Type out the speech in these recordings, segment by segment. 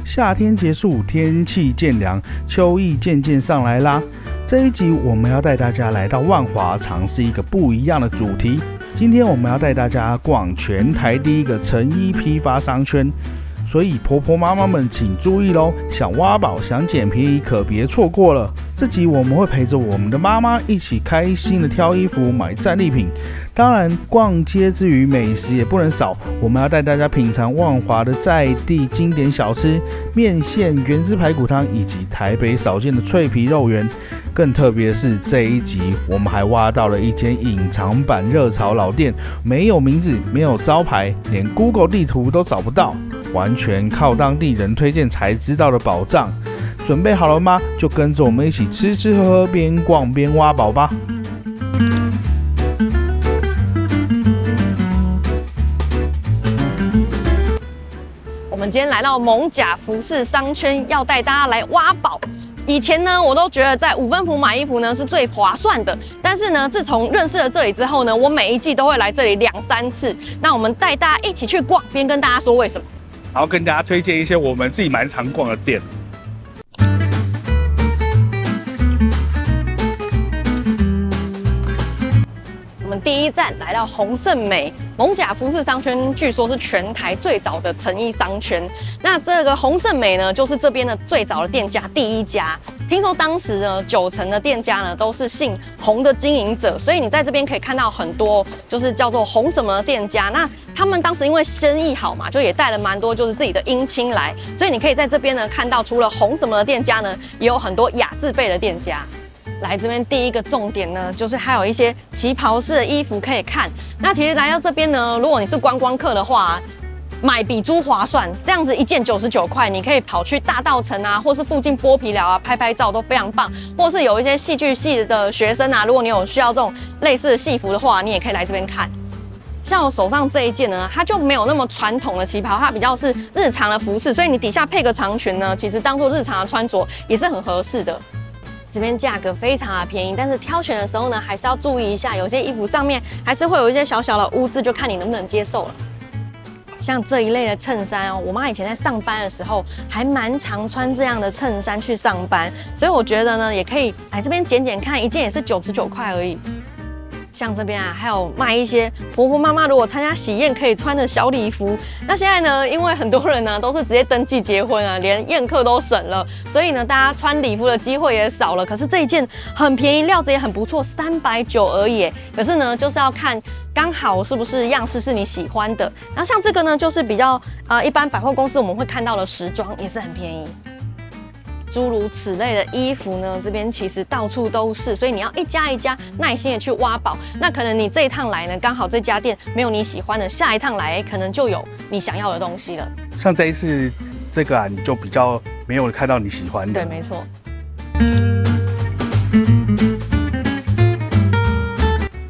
夏天结束，天气渐凉，秋意渐渐上来啦。这一集我们要带大家来到万华，尝试一个不一样的主题。今天我们要带大家逛全台第一个成衣批发商圈，所以婆婆妈妈们请注意咯，想挖宝想捡便宜可别错过了。这集我们会陪着我们的妈妈一起开心的挑衣服买战利品，当然逛街之余美食也不能少，我们要带大家品尝万华的在地经典小吃面线、原汁排骨汤以及台北少见的脆皮肉圆。更特别的是，这一集我们还挖到了一间隐藏版热炒老店，没有名字，没有招牌，连 Google 地图都找不到，完全靠当地人推荐才知道的宝藏。准备好了吗？就跟着我们一起吃吃喝喝，边逛边挖宝吧。我们今天来到艋舺服饰商圈，要带大家来挖宝。以前呢，我都觉得在五分埔买衣服呢是最划算的，但是呢，自从认识了这里之后呢，我每一季都会来这里2-3次。那我们带大家一起去逛，边跟大家说为什么，然后跟大家推荐一些我们自己蛮常逛的店。我们第一站来到洪胜美艋舺服饰商圈，据说是全台最早的成衣商圈。那这个洪胜美呢，就是这边的最早的店家第一家。听说当时呢，90%的店家呢都是姓洪的经营者，所以你在这边可以看到很多就是叫做洪什么的店家。那他们当时因为生意好嘛，就也带了蛮多就是自己的姻亲来，所以你可以在这边呢看到，除了洪什么的店家呢，也有很多雅字辈的店家。来这边第一个重点呢，就是还有一些旗袍式的衣服可以看。那其实来到这边呢，如果你是观光客的话，买比租划算。这样子一件99块，你可以跑去大稻埕啊，或是附近剥皮寮啊，拍拍照都非常棒。或是有一些戏剧系的学生啊，如果你有需要这种类似的戏服的话，你也可以来这边看。像我手上这一件呢，它就没有那么传统的旗袍，它比较是日常的服饰，所以你底下配个长裙呢，其实当做日常的穿着也是很合适的。这边价格非常的便宜，但是挑选的时候呢，还是要注意一下，有些衣服上面还是会有一些小小的污渍，就看你能不能接受了。像这一类的衬衫哦，我妈以前在上班的时候还蛮常穿这样的衬衫去上班，所以我觉得呢，也可以来这边捡捡看，一件也是99块而已。像这边啊，还有卖一些婆婆妈妈如果参加喜宴可以穿的小礼服。那现在呢，因为很多人呢都是直接登记结婚啊，连宴客都省了，所以呢，大家穿礼服的机会也少了。可是这一件很便宜，料子也很不错，390而已。可是呢，就是要看刚好是不是样式是你喜欢的。然后像这个呢，就是比较一般百货公司我们会看到的时装，也是很便宜。诸如此类的衣服呢，这边其实到处都是，所以你要一家一家耐心的去挖宝。那可能你这一趟来呢，刚好这家店没有你喜欢的，下一趟来可能就有你想要的东西了。像这一次这个啊，你就比较没有看到你喜欢的。对，没错。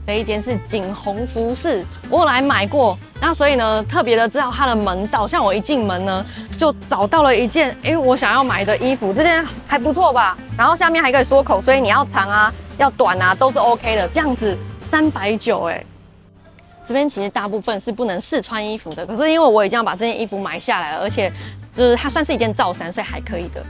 这一间是景宏服饰，我有来买过，那所以呢，特别的知道它的门道。像我一进门呢，就找到了一件，我想要买的衣服，这件还不错吧？然后下面还可以缩口，所以你要长啊，要短啊，都是 OK 的。这样子390，这边其实大部分是不能试穿衣服的，可是因为我已经要把这件衣服买下来了，而且就是它算是一件罩衫，所以还可以的。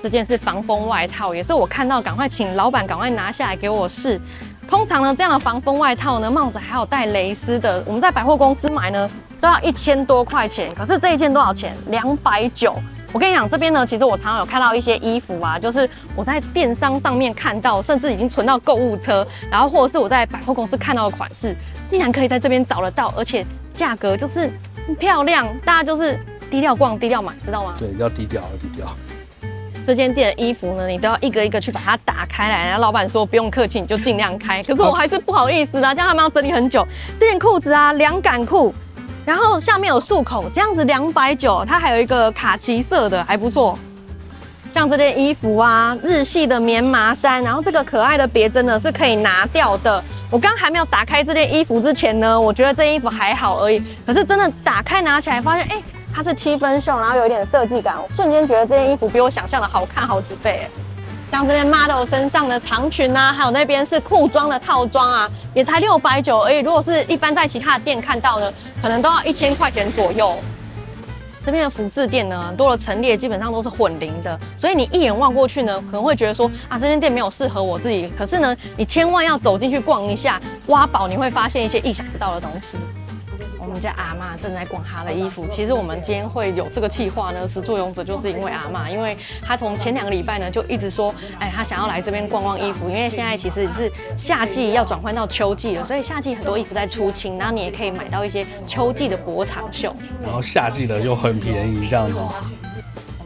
这件是防风外套，也是我看到赶快请老板赶快拿下来给我试。通常呢，这样的防风外套呢，帽子还有带蕾丝的，我们在百货公司买呢都要1000多块钱，可是这一件多少钱？290。我跟你讲，这边呢，其实我常常有看到一些衣服啊，就是我在电商上面看到，甚至已经存到购物车，然后或者是我在百货公司看到的款式，竟然可以在这边找得到，而且价格就是漂亮，大家就是低调逛、低调买，知道吗？对，要低调，要低调。这间店的衣服呢，你都要一个一个去把它打开来。然后老板说不用客气，你就尽量开。可是我还是不好意思啦，这样他们要整理很久。这件裤子啊，凉感裤，然后下面有束口，这样子290，它还有一个卡其色的，还不错。像这件衣服啊，日系的棉麻衫，然后这个可爱的别针呢是可以拿掉的。我刚还没有打开这件衣服之前呢，我觉得这件衣服还好而已。可是真的打开拿起来，发现它是7分袖，然后有一点设计感，我瞬间觉得这件衣服比我想象的好看好几倍。像这边 model 身上的长裙啊，还有那边是裤装的套装啊，也才690而已。如果是一般在其他的店看到呢，可能都要1000块钱左右。这边的福字店呢，很多的陈列基本上都是混龄的，所以你一眼望过去呢，可能会觉得说啊，这间店没有适合我自己。可是呢，你千万要走进去逛一下，挖宝你会发现一些意想不到的东西。我们家阿嬷正在逛她的衣服。其实我们今天会有这个企划呢，始作俑者就是因为阿嬷，因为她从前2个礼拜呢就一直说，哎，她想要来这边逛逛衣服，因为现在其实是夏季要转换到秋季了，所以夏季很多衣服在出清，然后你也可以买到一些秋季的薄长袖，然后夏季的就很便宜这样子。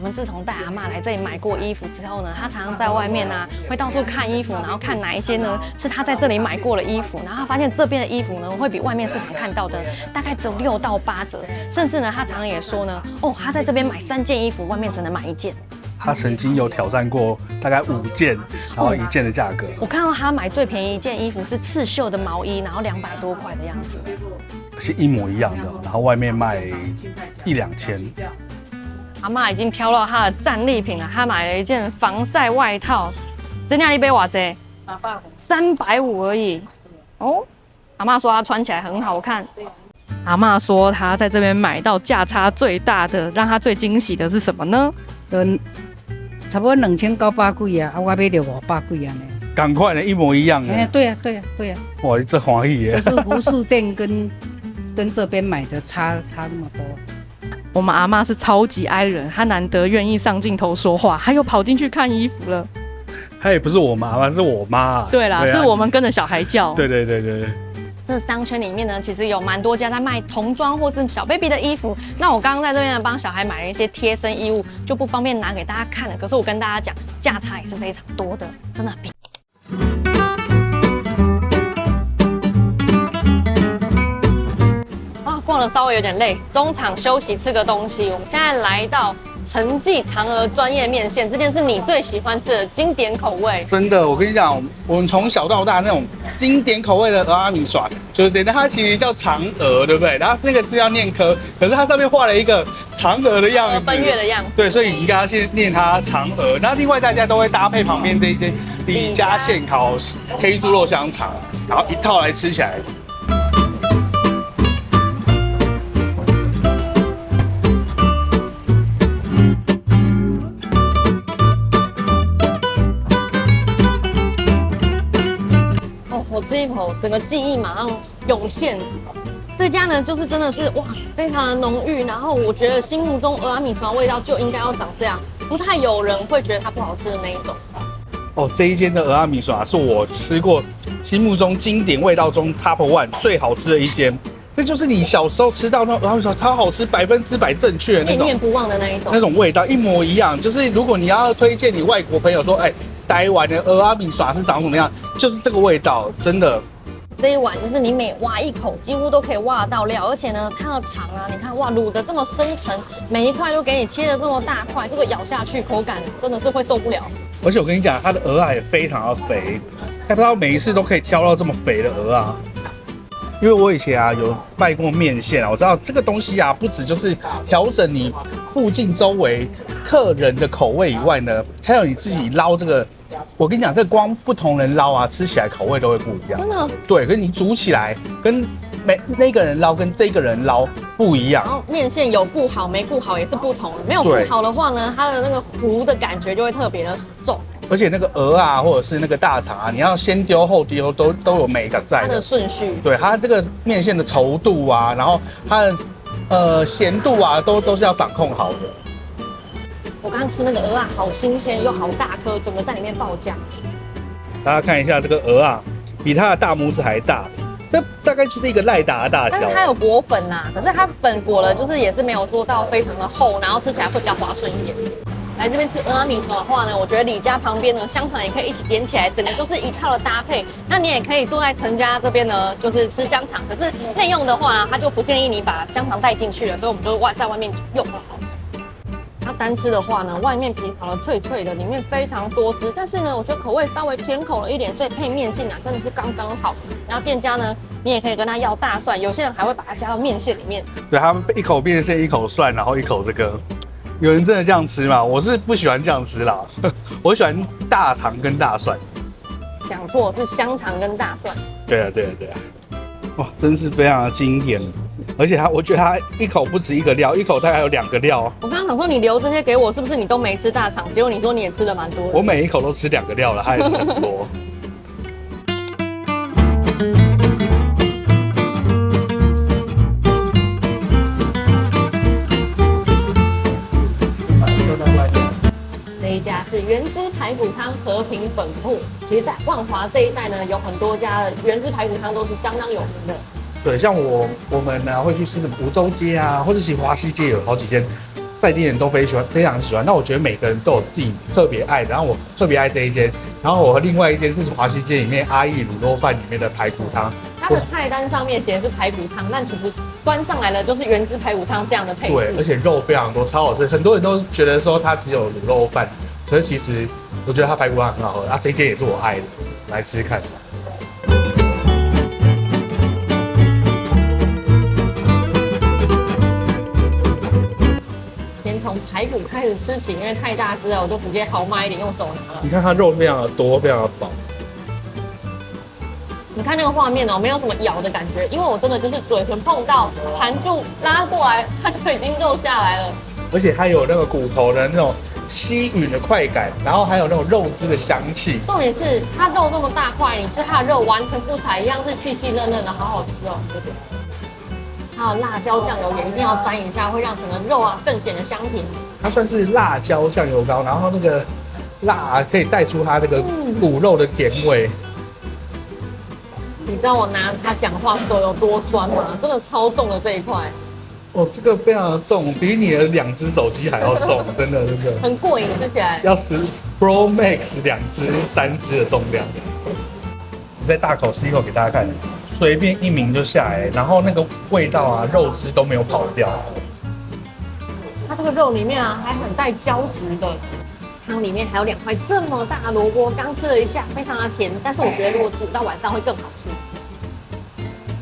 我们自从带阿嬷来这里买过衣服之后呢，她常常在外面啊，会到处看衣服，然后看哪一些呢是她在这里买过的衣服，然后她发现这边的衣服呢会比外面市场看到的大概只有6到8折，甚至呢她常常也说呢，哦，她在这边买3件衣服，外面只能买1件。他曾经有挑战过大概5件，然后1件的价格。我看到他买最便宜一件衣服是刺绣的毛衣，然后200多块的样子，是一模一样的，然后外面卖1、2千。阿嬷已经挑到她的战利品了，她买了一件防晒外套，这样一杯瓦贼350而已。哦，阿嬷说她穿起来很好看。阿嬷说她在这边买到价差最大的，让她最惊喜的是什么呢？差不多2900几啊，我买到500几啊呢。赶快的，一模一样的。对啊。哇，这欢喜耶！可是服饰店跟这边买的差那么多。我们阿嬷是超级 I 人，她难得愿意上镜头说话，她又跑进去看衣服了。她也不是我妈，是我妈。对啦，是我们跟着小孩叫。对。这商圈里面呢，其实有蛮多家在卖童装或是小 baby 的衣服。那我刚刚在这边呢，帮小孩买了一些贴身衣物，就不方便拿给大家看了。可是我跟大家讲，价差也是非常多的，真的很便宜。逛了稍微有点累，中场休息吃个东西。我们现在来到陈记嫦娥专业面线，这件是你最喜欢吃的经典口味。真的，我跟你讲，我们从小到大那种经典口味的蚵仔米线，就是谁？它其实叫嫦娥，对不对？然后那个字要念科，可是它上面画了一个嫦娥的样子，奔月的样子。对，所以你应该要先念它嫦娥。然后另外大家都会搭配旁边这一间李家现烤黑猪肉香肠，然后一套来吃起来。我吃一口，整个记忆马上涌现。这家呢，就是真的是哇，非常的浓郁。然后我觉得心目中蚵仔米线味道就应该要长这样，不太有人会觉得它不好吃的那一种。哦，这一间的蚵仔米线是我吃过心目中经典味道中 Top 1最好吃的一间。这就是你小时候吃到那蚵仔米线超好吃，100%正确的那种，念念不忘的那种味道，一模一样。就是如果你要推荐你外国朋友说，哎，台湾的蚵仔米线是长什么样，就是这个味道，真的。这一碗就是你每挖一口，几乎都可以挖得到料，而且呢，它的肠啊，你看哇，卤的这么深沉，每一块都给你切的这么大块，这个咬下去口感真的是会受不了。而且我跟你讲，它的蚵仔也非常的肥，还不知道每一次都可以挑到这么肥的蚵仔。因为我以前啊有卖过面线啊，我知道这个东西啊，不止就是调整你附近周围客人的口味以外呢，还有你自己捞这个。我跟你讲，这光不同人捞啊，吃起来口味都会不一样。真的？对，可是你煮起来跟那个人捞跟这个人捞不一样。然后面线有顾好没顾好也是不同的，没有顾好的话呢，它的那个糊的感觉就会特别的重。而且那个鹅啊，或者是那个大肠啊，你要先丢后丢都有美感在的。它的顺序，对它这个面线的稠度啊，然后它的咸度啊，都是要掌控好的。我刚刚吃那个鹅啊，好新鲜又好大颗，整个在里面爆浆。大家看一下这个鹅啊，比它的大拇指还大，这大概就是一个赖达的大小。但是它有裹粉呐，可是它粉裹了，就是也是没有做到非常的厚，然后吃起来会比较滑顺一点。来这边吃蚵仔米线的话呢，我觉得李家旁边呢香肠也可以一起点起来，整个都是一套的搭配。那你也可以坐在陈家这边呢，就是吃香肠。可是内用的话呢，他就不建议你把香肠带进去了，所以我们就在外面用就好。那单吃的话呢，外面皮烤的脆脆的，里面非常多汁，但是呢，我觉得口味稍微甜口了一点，所以配面线啊真的是刚刚好。然后店家呢，你也可以跟他要大蒜，有些人还会把它加到面线里面。对，他们一口面线，一口蒜，然后一口这个。有人真的这样吃吗？我是不喜欢这样吃啦，我喜欢大肠跟大蒜。讲错，是香肠跟大蒜。对啊，哇，真是非常的经典。而且我觉得它一口不止一个料，一口大概有2个料。我刚刚想说你留这些给我，是不是你都没吃大肠？结果你说你也吃的蛮多的。我每一口都吃2个料了，它还是很多。这一家是原汁排骨汤和平本铺。其实，在万华这一带呢，有很多家的原汁排骨汤都是相当有名的。对，像我们呢会去吃什么梧州街啊，或者是华西街有好几间，在地人都非常喜欢。那我觉得每个人都有自己特别爱的，然后我特别爱这一间，然后我另外一间是华西街里面阿义卤肉饭里面的排骨汤。它的菜单上面写的是排骨汤，但其实端上来了就是原汁排骨汤这样的配置。对，而且肉非常多，超好吃。很多人都觉得说它只有卤肉饭，可是其实我觉得它排骨汤很好喝。啊，这一间也是我爱的，来吃吃看。先从排骨开始吃起，因为太大只了，我就直接豪迈一点用手拿了。你看它肉非常的多，非常的饱。你看那个画面哦，没有什么咬的感觉，因为我真的就是嘴唇碰到盘柱拉过来，它就已经肉下来了。而且它有那个骨头的那种吸吮的快感，然后还有那种肉汁的香气。重点是它肉这么大块，你吃它的肉完全不柴，一样是细细嫩嫩的，好好吃哦。对不对？还有辣椒酱油也一定要沾一下，会让整个肉啊更显得香甜。它算是辣椒酱油膏，然后那个辣可以带出它这个骨肉的甜味。你知道我拿它讲话手有多酸吗？真的超重的这一块。哦，这个非常的重，比你的2只手机还要重，真的。很过瘾，吃起来。要10 Pro Max 2只、3只的重量。你再大口吃一口给大家看，随便一抿就下来，然后那个味道啊，肉汁都没有跑掉。它这个肉里面啊，还很带胶质的。汤里面还有2块这么大的萝卜，刚吃了一下，非常的甜，但是我觉得如果煮到晚上会更好吃。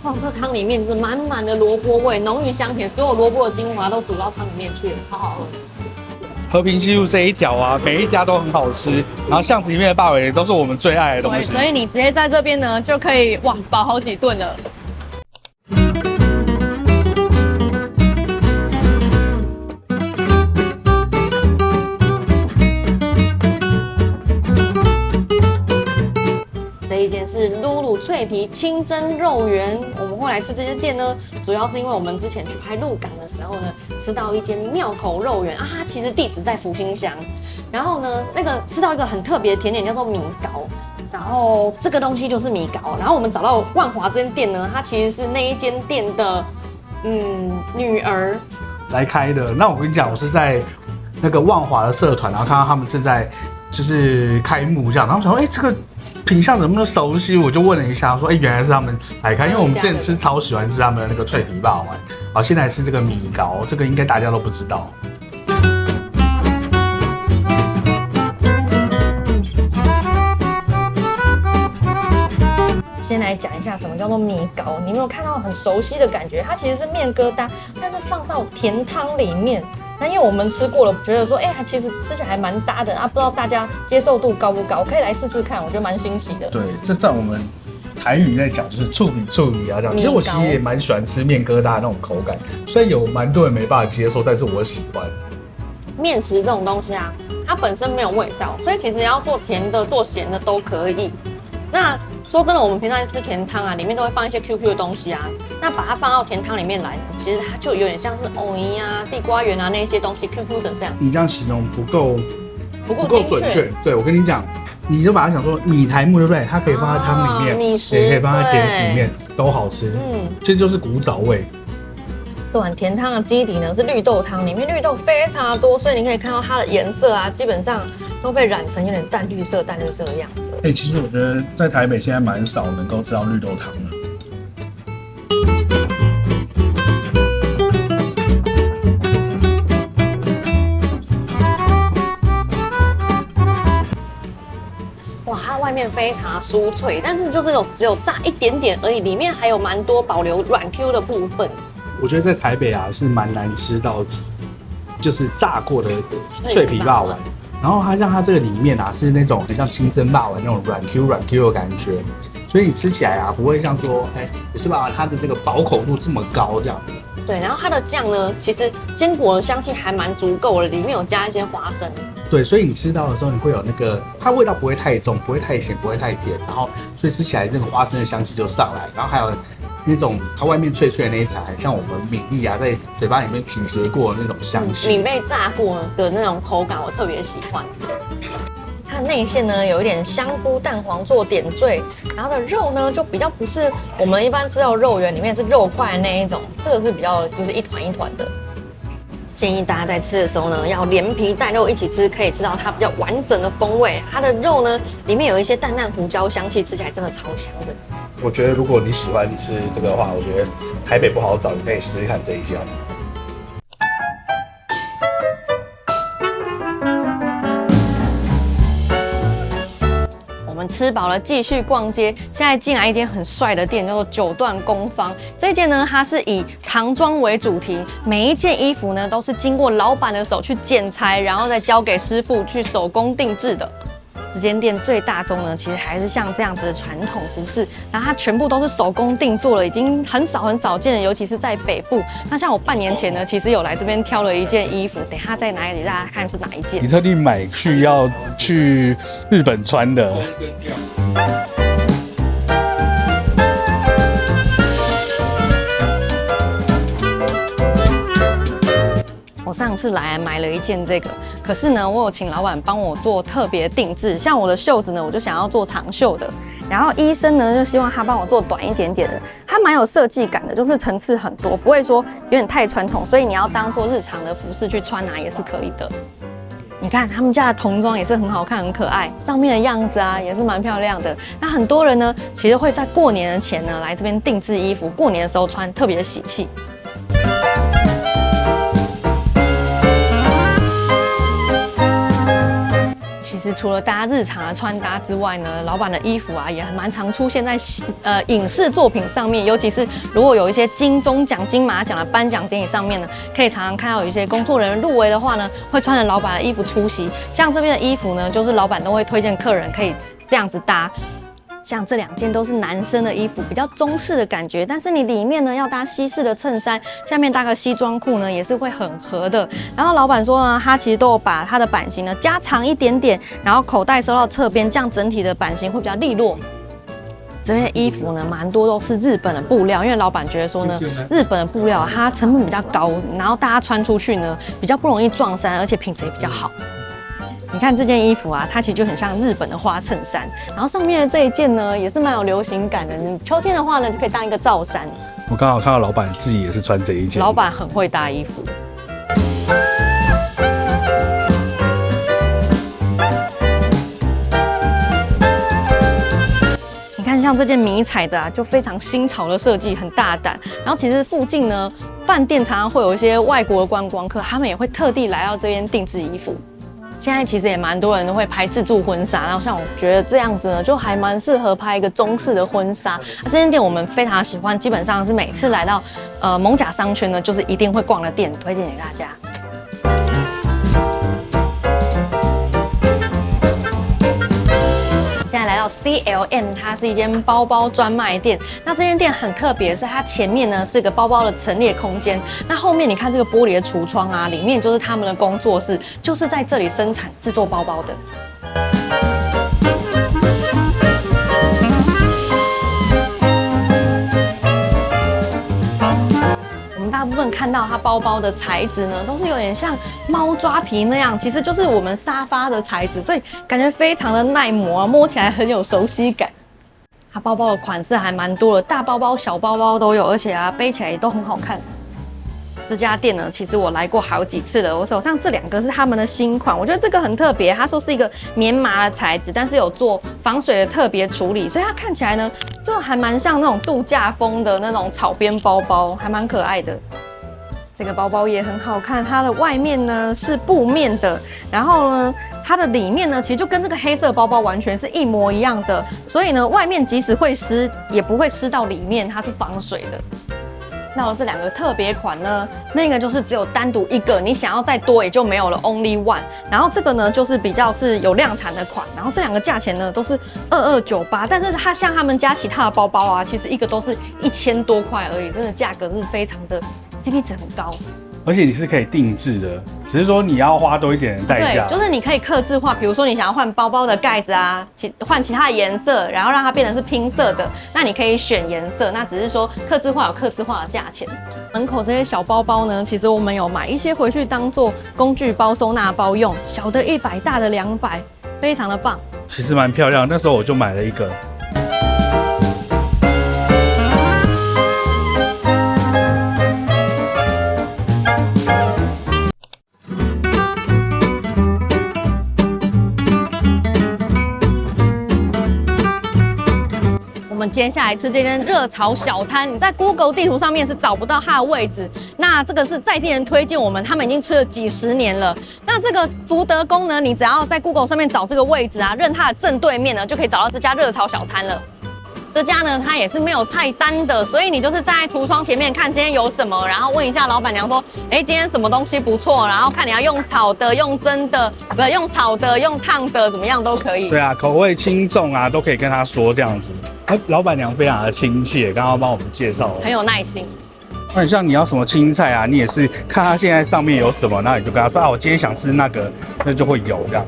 哇，这汤里面就是满满的萝卜味，浓郁香甜，所有萝卜的精华都煮到汤里面去了，超好喝。和平西路这一条啊，每一家都很好吃，然后巷子里面的霸尾都是我们最爱的东西。所以你直接在这边呢，就可以哇饱好几顿了。这一间是露露脆皮清蒸肉圆，我们会来吃这间店呢，主要是因为我们之前去拍鹿港的时候呢，吃到一间庙口肉圆啊，它其实地址在福兴乡，然后呢，那个吃到一个很特别的甜点叫做米糕，然后这个东西就是米糕，然后我们找到万华这间店呢，它其实是那一间店的女儿来开的。那我跟你讲，我是在那个万华的社团，然后看到他们正在就是开幕这样，然后想说，这个品相怎么那么熟悉？我就问了一下，说，原来是他们来开，因为我们之前吃超喜欢吃他们的那个脆皮霸王，好，现在是这个米糕，这个应该大家都不知道。先来讲一下什么叫做米糕，你有没有看到很熟悉的感觉？它其实是面疙瘩，但是放到甜汤里面。那因为我们吃过了，觉得说，其实吃起来还蛮搭的啊，不知道大家接受度高不高？可以来试试看，我觉得蛮新奇的。对，这在我们台语在讲就是醋米啊这样。其实我其实也蛮喜欢吃面疙瘩的那种口感，虽然有蛮多人没办法接受，但是我喜欢。面食这种东西啊，它本身没有味道，所以其实要做甜的、做咸的都可以。那说真的，我们平常吃甜汤啊，里面都会放一些 QQ 的东西啊。那把它放到甜汤里面来呢，其实它就有点像是藕泥啊、地瓜圆啊那些东西 QQ 的这样。你这样形容不够准确。对，我跟你讲，你就把它想说米苔目对不对？它可以放在汤里面，米食也可以放在甜食里面，都好吃。这就是古早味。这碗甜汤的基底呢是绿豆汤，里面绿豆非常的多，所以你可以看到它的颜色啊，基本上都被染成有点淡绿色的样子。其实我觉得在台北现在蛮少能够吃到绿豆汤的。哇，它外面非常酥脆，但是就是只有炸一点点而已，里面还有蛮多保留软 Q 的部分。我觉得在台北啊是蛮难吃到，就是炸过的脆皮霸王。然后它像它这个里面啊是那种很像清蒸霸王那种软 Q 的感觉，所以你吃起来啊，不会像说，是吧？它的这个饱口度这么高这样子。对，然后它的酱呢，其实坚果的香气还蛮足够的，里面有加一些花生。对，所以你吃到的时候，你会有那个，它味道不会太重，不会太咸，不会太甜，然后所以吃起来那个花生的香气就上来，然后还有那种它外面脆脆的那一层，像我们米粒啊，在嘴巴里面咀嚼过的那种香气。米被炸过的那种口感，我特别喜欢。它的内馅呢有一点香菇、蛋黄做点缀，然后的肉呢就比较不是我们一般吃到肉圆里面是肉块的那一种，这个是比较就是一团一团的。建议大家在吃的时候呢，要连皮带肉一起吃，可以吃到它比较完整的风味。它的肉呢里面有一些淡淡胡椒香气，吃起来真的超香的。我觉得如果你喜欢吃这个的话，我觉得台北不好找，你可以试试看这一家。我们吃饱了，继续逛街。现在进来一间很帅的店，叫做九段工坊。这一间呢，它是以唐装为主题，每一件衣服呢都是经过老板的手去剪裁，然后再交给师傅去手工定制的。这间店最大宗呢，其实还是像这样子的传统服饰，然后它全部都是手工定做了，已经很少见了，尤其是在北部。那像我半年前呢，其实有来这边挑了一件衣服，等一下再拿给大家看是哪一件。你特地买要去日本穿的。我上次来买了一件这个，可是呢，我有请老板帮我做特别定制，像我的袖子呢，我就想要做长袖的，然后衣身呢，就希望他帮我做短一点点的，它蛮有设计感的，就是层次很多，不会说有点太传统，所以你要当做日常的服饰去穿也是可以的。你看他们家的童装也是很好看、很可爱，上面的样子啊也是蛮漂亮的。那很多人呢，其实会在过年的前呢来这边定制衣服，过年的时候穿特别喜气。其实除了大家日常的穿搭之外呢，老板的衣服啊也蛮常出现在影视作品上面，尤其是如果有一些金钟奖、金马奖的颁奖典礼上面呢，可以常常看到有一些工作人员入围的话呢，会穿着老板的衣服出席。像这边的衣服呢，就是老板都会推荐客人可以这样子搭。像这两件都是男生的衣服，比较中式的感觉，但是你里面呢要搭西式的衬衫，下面搭个西装裤呢，也是会很合的。然后老板说呢，他其实都有把他的版型呢加长一点点，然后口袋收到侧边，这样整体的版型会比较利落。这边的衣服呢，蛮多都是日本的布料，因为老板觉得说呢，日本的布料它成本比较高，然后大家穿出去呢比较不容易撞衫，而且品质也比较好。你看这件衣服啊，它其实就很像日本的花衬衫，然后上面的这一件呢，也是蛮有流行感的。你秋天的话呢，就可以当一个罩衫。我刚好看到老板自己也是穿这一件。老板很会搭衣服。你看像这件迷彩的啊，就非常新潮的设计，很大胆。然后其实附近呢，饭店常常会有一些外国的观光客，他们也会特地来到这边定制衣服。现在其实也蛮多人都会拍自助婚纱，然后像我觉得这样子呢，就还蛮适合拍一个中式的婚纱。这间店我们非常喜欢，基本上是每次来到艋舺商圈呢，就是一定会逛的店，推荐给大家。现在来到 CLM， 它是一间包包专卖店。那这间店很特别，是它前面呢是个包包的陈列空间，那后面你看这个玻璃的橱窗啊，里面就是他们的工作室，就是在这里生产制作包包的。大部分看到它包包的材质呢，都是有点像猫抓皮那样，其实就是我们沙发的材质，所以感觉非常的耐磨，摸起来很有熟悉感。它包包的款式还蛮多的，大包包、小包包都有，而且啊背起来也都很好看。这家店呢，其实我来过好几次了。我手上这两个是他们的新款，我觉得这个很特别。他说是一个棉麻的材质，但是有做防水的特别处理，所以它看起来呢，就还蛮像那种度假风的那种草编包包，还蛮可爱的。这个包包也很好看，它的外面呢是布面的，然后呢，它的里面呢其实就跟这个黑色包包完全是一模一样的，所以呢，外面即使会湿，也不会湿到里面，它是防水的。到这2个特别款呢，那个就是只有单独一个，你想要再多也就没有了 ，Only One。然后这个呢，就是比较是有量产的款，然后这2个价钱呢都是2298，但是它像他们家其他的包包啊，其实一个都是1000多块而已，真的价格是非常的 CP 值很高。而且你是可以定制的，只是说你要花多一点的代价。对，就是你可以客制化，比如说你想要换包包的盖子啊，换其他的颜色，然后让它变成是拼色的，那你可以选颜色，那只是说客制化有客制化的价钱。门口这些小包包呢，其实我们有买一些回去当做工具包、收纳包用，小的100，大的200，非常的棒。其实蛮漂亮，那时候我就买了一个。我们接下来吃这间热炒小摊，你在 Google 地图上面是找不到它的位置。那这个是在地人推荐我们，他们已经吃了几10年了。那这个福德宫呢，你只要在 Google 上面找这个位置啊，认它的正对面呢，就可以找到这家热炒小摊了。这家呢，它也是没有菜单的，所以你就是站在橱窗前面看今天有什么，然后问一下老板娘说，哎，今天什么东西不错，然后看你要用炒的、用蒸的，不是用炒的、用烫的，怎么样都可以。对啊，口味轻重啊，都可以跟他说这样子。老板娘非常的亲切，刚刚帮我们介绍了，很有耐心。那你像你要什么青菜啊，你也是看他现在上面有什么，那你就跟他说啊，我今天想吃那个，那就会有这样。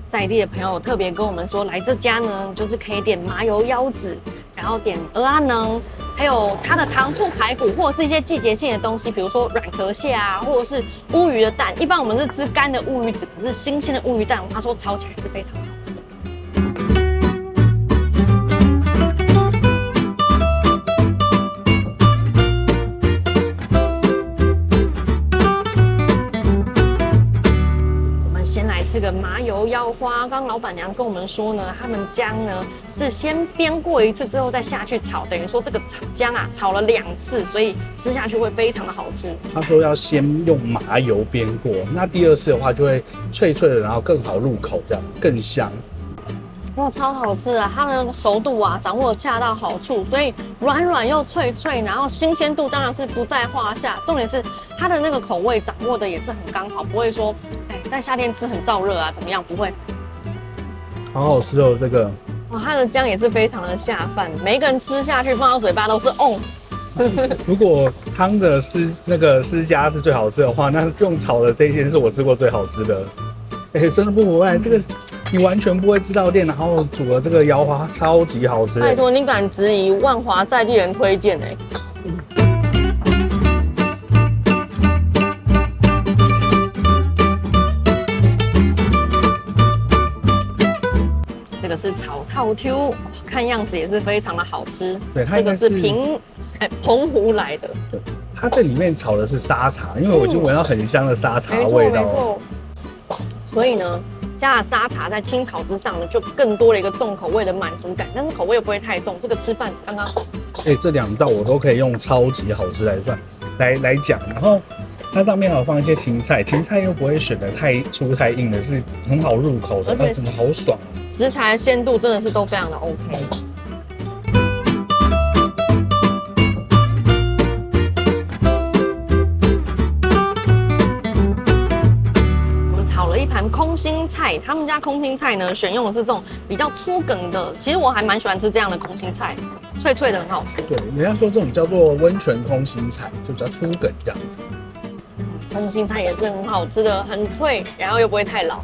在地的朋友特别跟我们说，来这家呢，就是可以点麻油腰子，然后点蚵仔能，还有它的糖醋排骨，或者是一些季节性的东西，比如说软壳蟹啊，或者是乌鱼的蛋。一般我们是吃干的乌鱼子，可是新鲜的乌鱼蛋，他说炒起来是非常好吃。这个麻油腰花，刚刚老板娘跟我们说呢，他们姜呢是先煸过一次之后再下去炒，等于说这个姜啊炒了2次，所以吃下去会非常的好吃。他说要先用麻油煸过，那第2次的话就会脆脆的，然后更好入口，这样更香。哇，超好吃啊！它的熟度啊掌握恰到好处，所以软软又脆脆，然后新鲜度当然是不在话下。重点是它的那个口味掌握的也是很刚好，不会说在夏天吃很燥热啊怎么样，不会。好好吃哦，这个。哇，它的姜也是非常的下饭，每一个人吃下去放到嘴巴都是哦。如果汤的私家是最好吃的话，那用炒的这一间是我吃过最好吃的。真的不胡乱，这个你完全不会知道店，然后煮了这个腰花超级好吃。拜托你敢质疑万华在地人推荐这个是炒套 Q， 看样子也是非常的好吃。对，这个是澎湖来的。对，它这里面炒的是沙茶，因为我已经闻到很香的沙茶味道。没错。所以呢，加了沙茶在清炒之上呢，就更多了一个重口味的满足感，但是口味又不会太重，这个吃饭刚刚好。这2道我都可以用超级好吃来讲，然后它上面还有放一些芹菜，芹菜又不会选的太粗太硬的，是很好入口的，而且真的好爽。食材的鲜度真的是都非常的 OK。一盘空心菜，他们家空心菜呢，选用的是这种比较粗梗的。其实我还蛮喜欢吃这样的空心菜，脆脆的，很好吃。对，人家说这种叫做温泉空心菜，就比较粗梗这样子。空心菜也是很好吃的，很脆，然后又不会太老。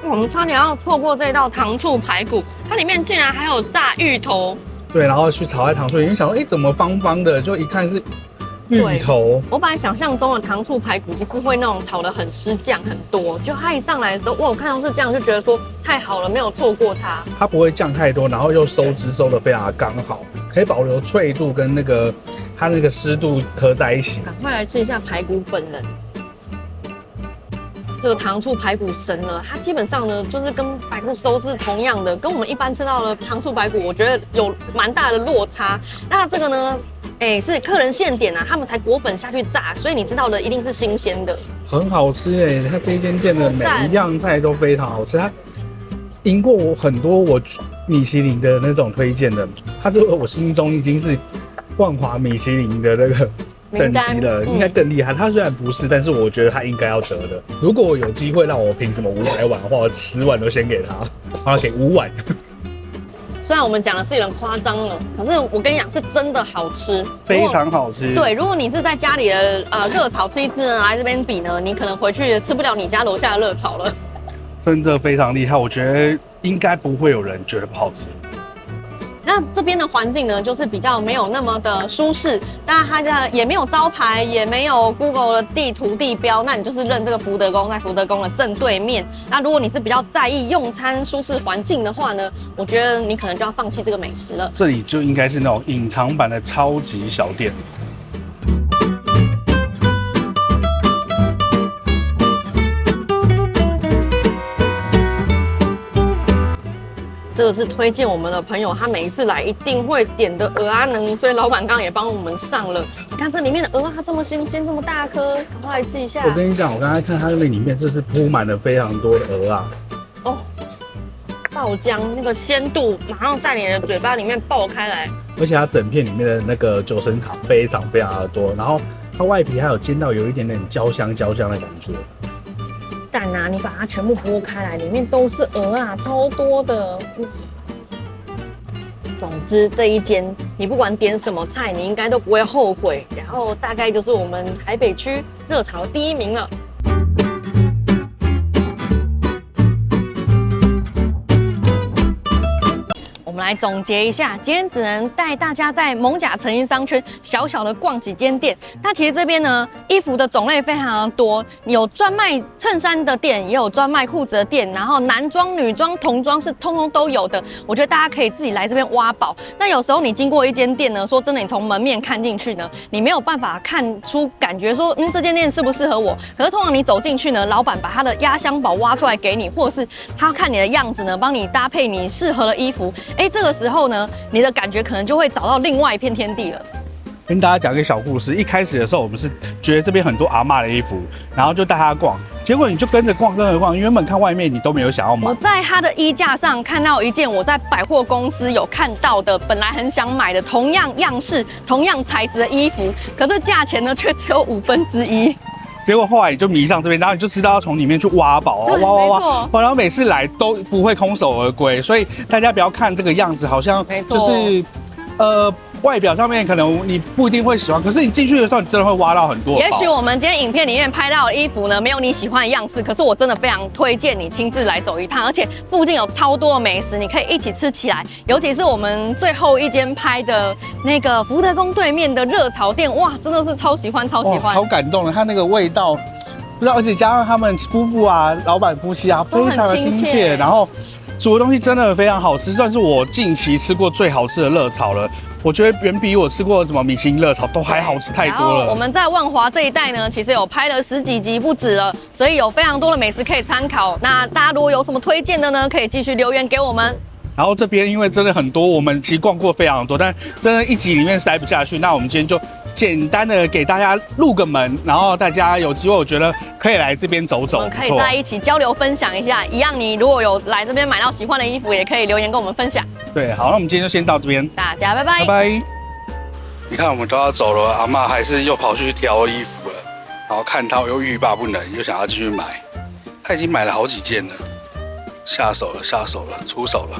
我们差点要错过这道糖醋排骨，它里面竟然还有炸芋头。对，然后去炒在糖醋里面，想说，怎么方方的？就一看是芋头，我本来想象中的糖醋排骨就是会那种炒得很湿酱很多，就它一上来的时候，哇，我看到是这样就觉得说太好了，没有错过它。它不会酱太多，然后又收汁收得非常的刚好，可以保留脆度跟它那个湿度合在一起。赶快来吃一下排骨本人。这个糖醋排骨神呢，它基本上呢就是跟排骨收是同样的，跟我们一般吃到的糖醋排骨，我觉得有蛮大的落差。那这个呢，是客人现点啊，他们才裹粉下去炸，所以你知道的一定是新鲜的，很好吃哎！它这一间店的每一样菜都非常好吃，它赢过我很多我米其林的那种推荐的，它这个我心中已经是万华米其林的那个等级了，应该更厉害。它虽然不是，但是我觉得它应该要得的。如果我有机会让我评什么500碗的话，我10碗都先给他，让他给5碗。虽然我们讲的是有点夸张了，可是我跟你讲是真的好吃，非常好吃。对，如果你是在家里的热炒吃一吃呢，来这边比呢，你可能回去吃不了你家楼下的热炒了。真的非常厉害，我觉得应该不会有人觉得不好吃。那这边的环境呢，就是比较没有那么的舒适，当然它也没有招牌，也没有 Google 的地图地标，那你就是认这个福德宫，在福德宫的正对面。那如果你是比较在意用餐舒适环境的话呢，我觉得你可能就要放弃这个美食了。这里就应该是那种隐藏版的超级小店。这个是推荐我们的朋友，他每一次来一定会点的蚵仔羹，所以老板刚刚也帮我们上了。你看这里面的蚵仔这么新鲜，这么大颗，赶快来吃一下。我跟你讲，我刚才看它那里面，这是铺满了非常多的蚵仔。哦，爆浆那个鲜度马上在你的嘴巴里面爆开来，而且它整片里面的那个九层塔非常非常的多，然后它外皮还有煎到有一点点焦香的感觉。蛋啊，你把它全部剥开来，里面都是蚵啊，超多的。总之这一间，你不管点什么菜，你应该都不会后悔。然后大概就是我们台北区热炒第1名了。我们来总结一下，今天只能带大家在艋舺成衣商圈小小的逛几间店。那其实这边呢，衣服的种类非常的多，有专卖衬衫的店，也有专卖裤子的店，然后男装、女装、童装是通通都有的。我觉得大家可以自己来这边挖宝。那有时候你经过一间店呢，说真的，你从门面看进去呢，你没有办法看出感觉说，这间店适不适合我。可是通常你走进去呢，老板把他的压箱宝挖出来给你，或者是他看你的样子呢，帮你搭配你适合的衣服。这个时候呢，你的感觉可能就会找到另外一片天地了。跟大家讲一个小故事，一开始的时候我们是觉得这边很多阿嬷的衣服，然后就带她逛，结果你就跟着逛，原本看外面你都没有想要买。我在她的衣架上看到一件我在百货公司有看到的，本来很想买的同样样式、同样材质的衣服，可是价钱呢却只有1/5。结果后来你就迷上这边，然后你就知道要从里面去挖宝，挖，然后每次来都不会空手而归，所以大家不要看这个样子，好像就是外表上面可能你不一定会喜欢，可是你进去的时候，你真的会挖到很多宝。也许我们今天影片里面拍到的衣服呢，没有你喜欢的样式，可是我真的非常推荐你亲自来走一趟，而且附近有超多的美食，你可以一起吃起来。尤其是我们最后一间拍的那个福德宫对面的热炒店，哇，真的是超喜欢，超感动的，它那个味道，不知道，而且加上他们夫妇啊，老板夫妻啊，非常的亲切，然后煮的东西真的非常好吃，算是我近期吃过最好吃的热炒了。我觉得远比我吃过什么米其林热炒都还好吃太多了。我们在万华这一带呢，其实有拍了10几集不止了，所以有非常多的美食可以参考。那大家如果有什么推荐的呢，可以继续留言给我们。然后这边因为真的很多，我们其实逛过非常多，但真的一集里面塞不下去。那我们今天就简单的给大家入个门，然后大家有机会，我觉得可以来这边走走，我们可以在一起交流分享一下。一样，你如果有来这边买到喜欢的衣服，也可以留言跟我们分享。对，好，那我们今天就先到这边，大家拜拜，拜拜。你看我们都要走了，阿嬷还是又跑去挑衣服了，然后看到又欲罢不能，又想要继续买。她已经买了好几件了，下手了，出手了。